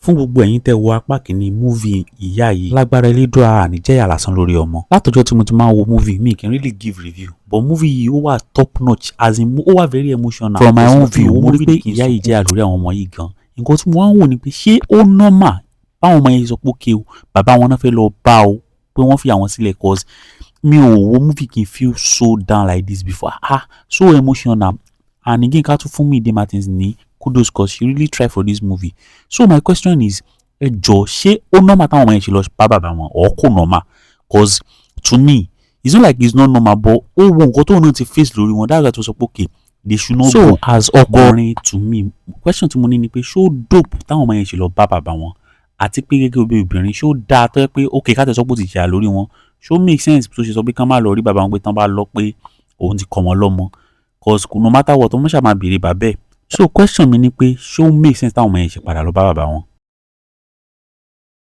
fún gbogbo ẹ̀yin tẹ́ wo apá kìíní múvì ìyá yìí lágbára elédùà àníjẹ́yà lásán lórí ọmọ. Látọjọ́ tí mo ti máa ń wo múvì mi kì í really give review but múvì yìí ó wà top notch as in ó wà very emotional. From my own view mo rí pé ìyá yìí jẹ́ àlórí àwọn ọmọ yìí gan. Nǹkan tí mo wá ń wò ni pé ṣé ó normal báwọn ọmọ yẹn sọ pé okay o bàbá wọn náà fẹ́ lọ bá o pé wọ́n fi àwọn sílẹ̀ cause mi ò wo múvì kì í feel so down like this before so emotional and again ká tún fún mi Ide Martins ní kudos cause she really tried for this movie. So my question is ẹ jọ ṣé ó normal táwọn ọmọ yẹn ṣe lọ bá bàbá wọn or kò normal cause to me it's not like it's not normal but ó wo nǹkan tó náà ti face lórí wọn dáadáa tó sọ pé okay they should not go. So as ọkùnrin to me question tí mo ní ni pé ṣó dope táwọn ọmọ yẹn ṣe lọ bá bàbá wọn àti pé gẹ́gẹ́ bí obìnrin ṣó dáa tó yẹ pé okay ká tẹ̀ sọ pé ó ti jà lórí wọn ṣó make sense tó ṣe sọ pé kán má lọ rí bàbá wọn pé tán bá lọ pé òun ti kọ́ wọn lọ́mọ cause no matter what ọmọ ṣáà máa béèrè bàbá ẹ̀. So question mi ni pé ṣó make sense táwọn ọmọ yẹn ṣe padà lọ bá bàbá wọn.